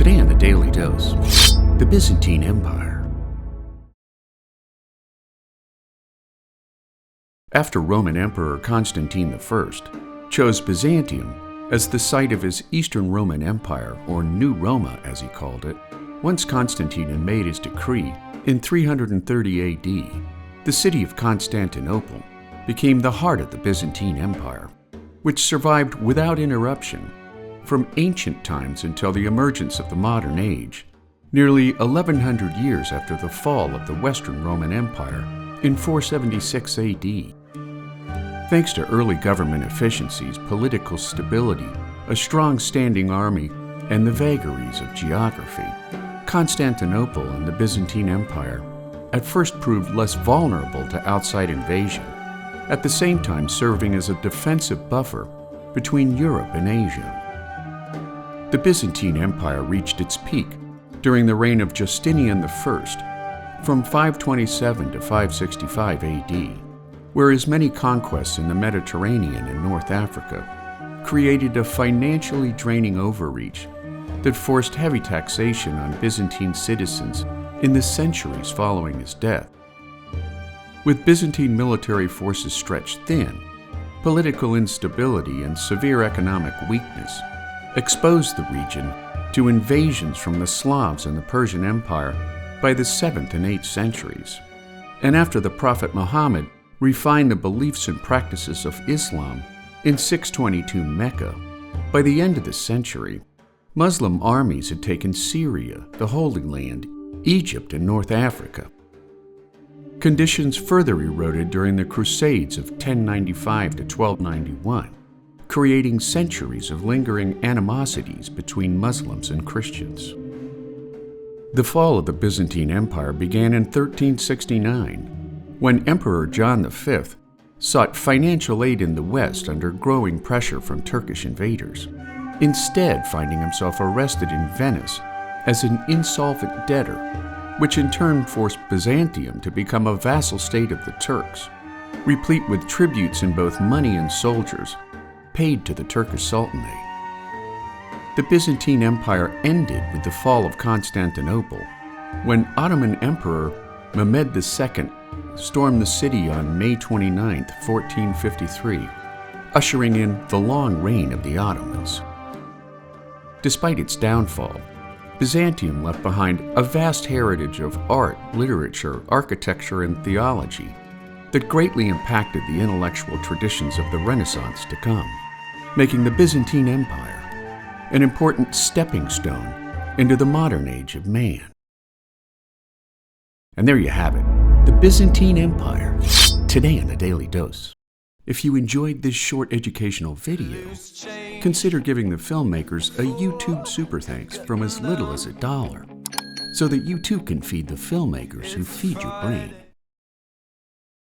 Today on the Daily Dose, the Byzantine Empire. After Roman Emperor Constantine I chose Byzantium as the site of his Eastern Roman Empire, or New Roma as he called it, once Constantine had made his decree in 330 AD, the city of Constantinople became the heart of the Byzantine Empire, which survived without interruption from ancient times until the emergence of the modern age, nearly 1100 years after the fall of the Western Roman Empire in 476 AD. Thanks to early government efficiencies, political stability, a strong standing army, and the vagaries of geography, Constantinople and the Byzantine Empire at first proved less vulnerable to outside invasion, at the same time serving as a defensive buffer between Europe and Asia. The Byzantine Empire reached its peak during the reign of Justinian I from 527 to 565 AD, where his many conquests in the Mediterranean and North Africa created a financially draining overreach that forced heavy taxation on Byzantine citizens in the centuries following his death. With Byzantine military forces stretched thin, political instability and severe economic weakness exposed the region to invasions from the Slavs and the Persian Empire by the 7th and 8th centuries. And after the Prophet Muhammad refined the beliefs and practices of Islam in 622 Mecca, by the end of the century, Muslim armies had taken Syria, the Holy Land, Egypt, and North Africa. Conditions further eroded during the Crusades of 1095 to 1291, creating centuries of lingering animosities between Muslims and Christians. The fall of the Byzantine Empire began in 1369, when Emperor John V sought financial aid in the West under growing pressure from Turkish invaders, instead finding himself arrested in Venice as an insolvent debtor, which in turn forced Byzantium to become a vassal state of the Turks, replete with tributes in both money and soldiers, paid to the Turkish Sultanate. The Byzantine Empire ended with the fall of Constantinople, when Ottoman Emperor Mehmed II stormed the city on May 29, 1453, ushering in the long reign of the Ottomans. Despite its downfall, Byzantium left behind a vast heritage of art, literature, architecture, and theology that greatly impacted the intellectual traditions of the Renaissance to come, making the Byzantine Empire an important stepping stone into the modern age of man. And there you have it, the Byzantine Empire, today in the Daily Dose. If you enjoyed this short educational video, consider giving the filmmakers a YouTube super thanks from as little as $1, so that you too can feed the filmmakers who feed your brain.